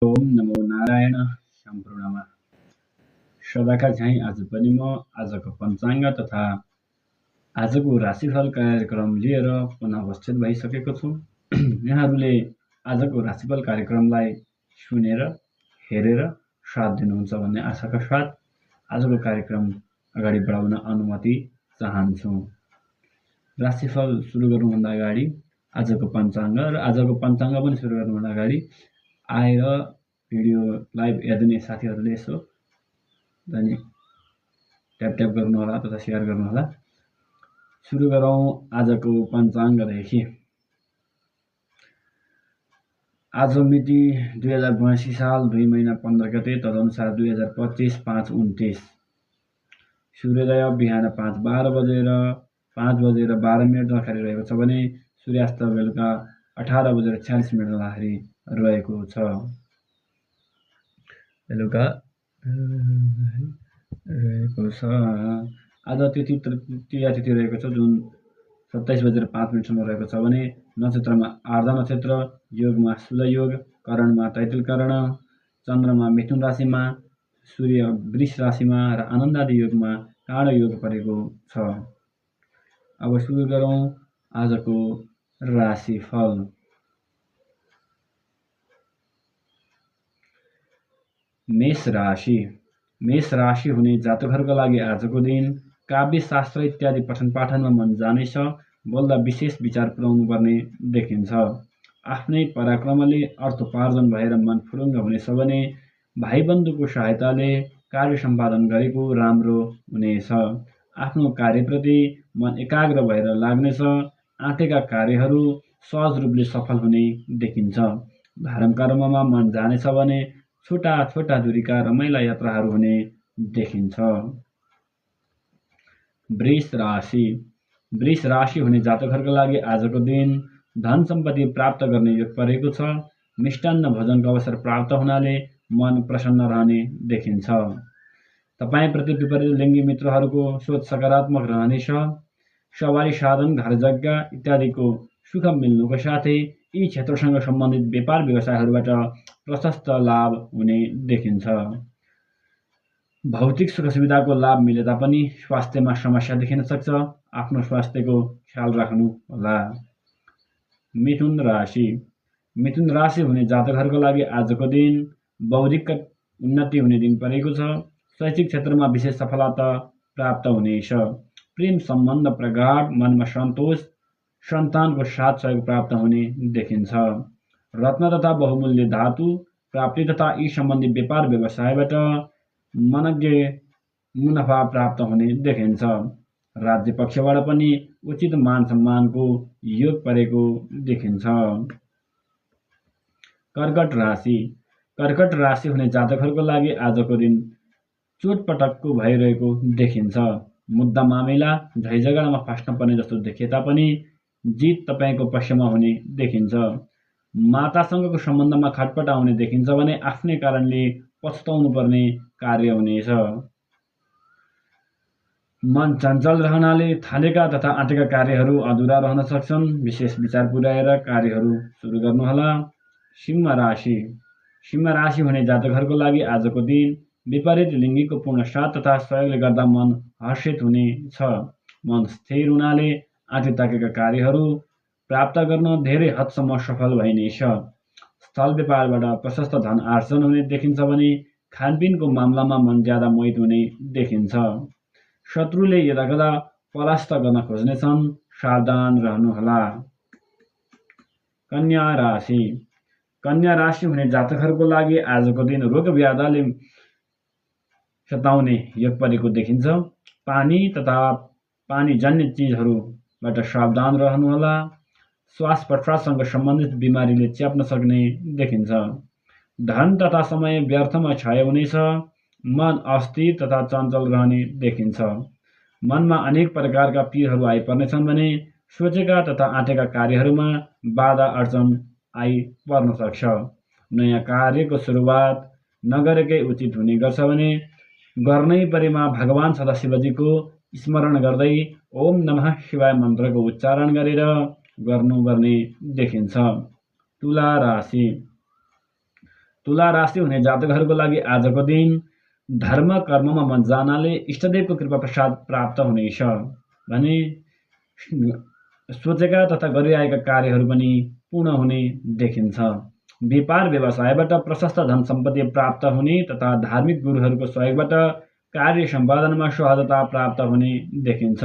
ओम नमो नारायण सम्पूर्णमा सदाका झैँ आज पनि म आजको पञ्चाङ्ग तथा आजको राशिफल कार्यक्रम लिएर पुनः उपस्थित भइसकेको छु। यहाँहरूले आजको राशिफल कार्यक्रमलाई सुनेर हेरेर साथ दिनुहुन्छ भन्ने आशाका साथ आजको कार्यक्रम अगाडि बढाउन अनुमति चाहन्छु। राशिफल सुरु गर्नुभन्दा अगाडि आजको पञ्चाङ्ग र आजको पञ्चाङ्ग पनि सुरु गर्नुभन्दा अगाडि आएर भिडियो लाइभ हेर्ने साथीहरूले यसो ट्याप गर्नुहोला तथा सेयर गर्नुहोला। सुरु गरौँ आजको पञ्चाङ्गदेखि। आज मिति 2082 साल 2 महिना 15 गते तदनुसार 2025 5/29। सूर्योदय बिहान 5:12 बजेर 5:12 खाली रहेको छ भने सूर्यास्त बेलुका 18:46 लाखेरि रहेको छ। आज तृतीया तिथि रहेको छ जुन 27:05 रहेको छ भने नक्षत्रमा आर्द्रा नक्षत्र, योगमा शुल योग, करणमा तैतुल करण, चन्द्रमा मिथुन राशिमा, सूर्य वृष राशिमा र आनन्दादि योगमा काँडो योग परेको छ। अब सुरु गरौँ आजको राशिफल। मेष राशि हुने जातकहरूका लागि आजको दिन काव्य शास्त्र इत्यादि पठन पाठनमा मन जानेछ। बोल्दा विशेष विचार पुर्याउनु पर्ने देखिन्छ। आफ्नै पराक्रमले अर्थोपार्जन भएर मन फुरुङ्ग हुनेछ भने भाइबन्धुको सहायताले कार्य सम्पादन गरेको राम्रो हुनेछ। आफ्नो कार्यप्रति मन एकाग्र भएर लाग्नेछ। आँटेका कार्यहरू सहज रूपले सफल हुने देखिन्छ। धर्म कर्ममा मन जानेछ भने छोटा दूरीका रमाइला यात्राहरू हुने देखिन्छ। वृष राशि हुने जातकहरूका लागि आजको दिन धन सम्पत्ति प्राप्त गर्ने योग परेको छ। मिष्टान्न भोजनको अवसर प्राप्त हुनाले मन प्रसन्न रहने देखिन्छ। तपाईँप्रति विपरीत लिङ्गी मित्रहरूको सोच सकारात्मक रहनेछ। सवारी साधन, घर जग्गा इत्यादिको सुख मिल्नुको साथै यी क्षेत्रसँग सम्बन्धित व्यापार व्यवसायहरूबाट प्रशस्त लाभ हुने देखिन्छ। भौतिक सुख सुविधाको लाभ मिले तापनि स्वास्थ्यमा समस्या देखिन सक्छ। आफ्नो स्वास्थ्यको ख्याल राख्नुहोला। मिथुन राशि हुने जातकहरूको लागि आजको दिन बौद्धिक उन्नति हुने दिन परेको छ। शैक्षिक क्षेत्रमा विशेष सफलता प्राप्त हुनेछ। प्रेम सम्बन्ध प्रगाढ, मनमा सन्तोष, सन्तानको साथ सहयोग प्राप्त हुने देखिन्छ। रत्न तथा बहुमूल्य धातु प्राप्ति तथा यी सम्बन्धी व्यापार व्यवसायबाट मनज्ञ मुनाफा प्राप्त हुने देखिन्छ। राज्य पक्षबाट पनि उचित मान सम्मानको योग परेको देखिन्छ। कर्कट राशि हुने जातकहरूको लागि आजको दिन चोटपटकको भइरहेको देखिन्छ। मुद्दा मामिला झैझगडामा फस्न पर्ने जस्तो देखिए तापनि जित तपाईँको पक्षमा हुने देखिन्छ। मातासँगको सम्बन्धमा खटपट आउने देखिन्छ भने आफ्नै कारणले पछुताउनु पर्ने कार्य हुनेछ। मन चञ्चल रहनाले थालेका तथा आँटेका कार्यहरू अधुरा रहन सक्छन्। विशेष विचार पुर्याएर कार्यहरू सुरु गर्नुहोला। सिंह राशि हुने जातकहरूको लागि आजको दिन विपरीत लिङ्गीको पूर्ण साथ तथा सहयोगले गर्दा मन हर्षित हुनेछ। मन स्थिर हुनाले आँटी ताकेका कार्यहरू प्राप्त गर्न धेरै हदसम्म सफल भइनेछ। स्थल व्यापारबाट प्रशस्त धन आर्जन हुने देखिन्छ भने खानपिनको मामलामा मन ज्यादा मोहित हुने देखिन्छ। शत्रुले यदाकदा परास्त गर्न खोज्नेछन्, सावधान रहनुहोला। कन्या राशि हुने जातकहरूको लागि आजको दिन रोग व्याधले सताउने योग परेको देखिन्छ। पानी तथा पानीजन्य चिजहरूबाट सावधान रहनुहोला। श्वास प्रश्वाससँग सम्बन्धित बिमारीले च्याप्न सक्ने देखिन्छ। धन तथा समय व्यर्थमा क्षय हुनेछ। मन अस्थिर तथा चञ्चल रहने देखिन्छ। मनमा अनेक प्रकारका पीरहरू आइपर्नेछन् भने सोचेका तथा आँटेका कार्यहरूमा बाधा अड्चन आइपर्न सक्छ। नयाँ कार्यको सुरुवात नगरेकै उचित हुने गर्छ भने गर्नै परेमा भगवान सदाशिवजीको स्मरण गर्दै ओम नमः शिवाय मन्त्रको उच्चारण गरेर गर्नुपर्ने देखिन्छ। तुला तुला राशि हुने जातकहरूको लागि आजको दिन धर्म कर्ममा मन जानाले इष्टदेवको कृपा प्रसाद प्राप्त हुनेछ भने सोचेका तथा गरिरहेका कार्यहरू पनि पूर्ण हुने देखिन्छ। व्यापार व्यवसायबाट प्रशस्त धन सम्पत्ति प्राप्त हुने तथा धार्मिक गुरुहरूको सहयोगबाट कार्य सम्पादनमा सहजता प्राप्त हुने देखिन्छ।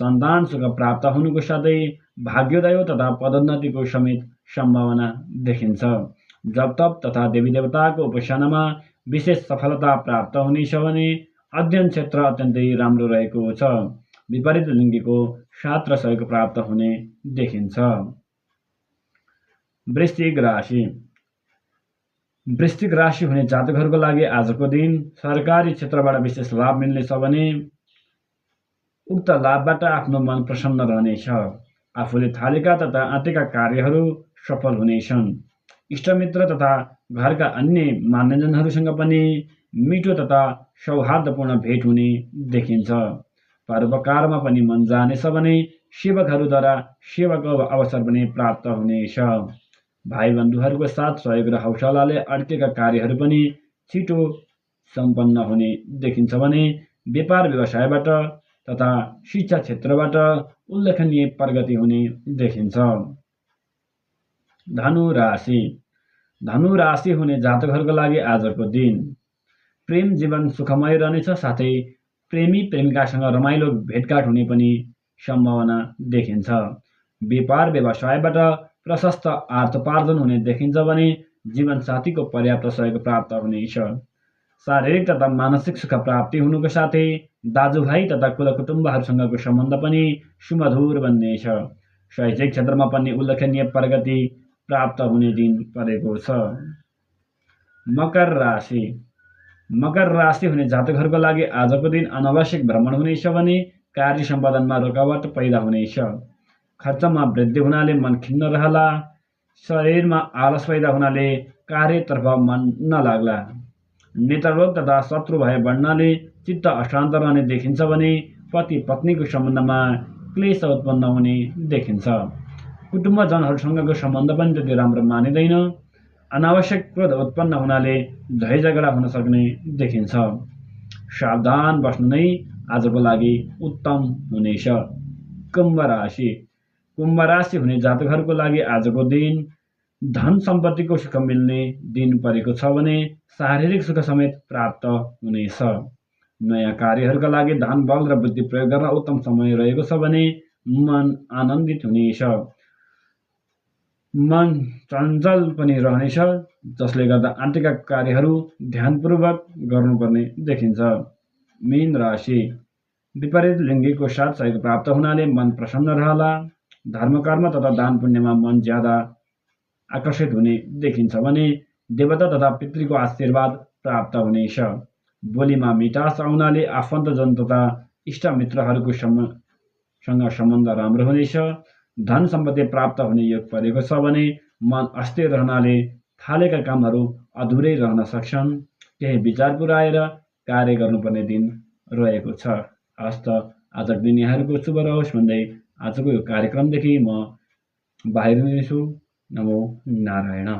सन्तान सुख प्राप्त हुनुको साथै भाग्योदय तथा पदोन्नतिको समेत सम्भावना देखिन्छ। जप तप तथा देवी देवताको उपासनामा विशेष सफलता प्राप्त हुनेछ भने अध्ययन क्षेत्र अत्यन्तै राम्रो रहेको छ। विपरीत लिङ्गीको साथ र सहयोग प्राप्त हुने देखिन्छ। वृश्चिक राशि। वृश्चिक राशि हुने जातकहरूको लागि आजको दिन सरकारी क्षेत्रबाट विशेष लाभ मिल्नेछ भने उक्त लाभबाट आफ्नो मन प्रसन्न रहनेछ। आफूले थालेका तथा आँटेका कार्यहरू सफल हुनेछन्। इष्टमित्र तथा घरका अन्य मान्यजनहरूसँग पनि मिठो तथा सौहार्दपूर्ण भेट हुने देखिन्छ। परोपकारमा पनि मन जानेछ भने सेवकहरूद्वारा सेवाको अवसर पनि प्राप्त हुनेछ। भाइ बन्धुहरूको साथ सहयोग र हौसलाले अड्केका कार्यहरू पनि छिटो सम्पन्न हुने देखिन्छ भने व्यापार व्यवसायबाट तथा शिक्षा क्षेत्रबाट उल्लेखनीय प्रगति हुने देखिन्छ। धनु राशि। धनु राशि हुने जातकहरूको लागि आजको दिन प्रेम जीवन सुखमय रहनेछ। साथै प्रेमी प्रेमिकासँग रमाइलो भेटघाट हुने पनि सम्भावना देखिन्छ। व्यापार व्यवसायबाट प्रशस्त अर्थोपार्जन हुने देखिन्छ भने जीवनसाथीको पर्याप्त सहयोग प्राप्त हुनेछ। शारीरिक तथा मानसिक सुख प्राप्ति हुनुको साथै दाजुभाइ तथा कुलकुटुम्बहरूसँगको सम्बन्ध पनि सुमधुर बन्नेछ। शैक्षिक क्षेत्रमा पनि उल्लेखनीय प्रगति प्राप्त हुने दिन परेको छ। मकर राशि। मकर राशि हुने जातकहरूको लागि आजको दिन अनावश्यक भ्रमण हुनेछ भने कार्य सम्पादनमा रोकावट पैदा हुनेछ। खर्चमा वृद्धि हुनाले मन खिन्न रहला। शरीरमा आलस पैदा हुनाले कार्यतर्फ मन नलाग्ला। नेत्ररोग तथा शत्रु भय बढ्नाले चित्त अशान्त रहने देखिन्छ भने पति पत्नीको सम्बन्धमा क्लेश उत्पन्न हुने देखिन्छ। कुटुम्बजनहरूसँगको सम्बन्ध पनि त्यति राम्रो मानिँदैन। अनावश्यक क्रोध उत्पन्न हुनाले झै झगडा हुन सक्ने देखिन्छ। सावधान बस्नु नै आजको लागि उत्तम हुनेछ। कुम्भ राशि। कुम्भ राशि हुने जातकहरूको लागि आजको दिन धन सम्पत्तिको सुख मिल्ने दिन परेको छ भने शारीरिक सुख समेत प्राप्त हुनेछ। नयाँ कार्यहरूका लागि धन बल र बुद्धि प्रयोग गर्न उत्तम समय रहेको छ भने मन आनन्दित हुनेछ। मन चञ्चल पनि रहनेछ, जसले गर्दा आँटेका कार्यहरू ध्यानपूर्वक गर्नुपर्ने देखिन्छ। मीन राशि। विपरीत लिङ्गीको साथ सहयोग प्राप्त हुनाले मन प्रसन्न रहला। धर्मकर्म तथा दान पुण्यमा मन ज्यादा आकर्षित हुने देखिन्छ भने देवता तथा पितृको आशीर्वाद प्राप्त हुनेछ। बोलीमा मिठास आउनाले आफन्तजन तथा इष्टमित्रहरूको सँग सम्बन्ध राम्रो हुनेछ। धन सम्पत्ति प्राप्त हुने योग परेको छ भने मन अस्थिर रहनाले थालेका कामहरू अधुरै रहन सक्छन्। केही विचार पुर्याएर कार्य गर्नुपर्ने दिन रहेको छ। हस्त आजको दिन यहाँहरूको शुभ रहोस् भन्दै आजको यो कार्यक्रमदेखि म बाहिर हुनेछु। नमो नारायण।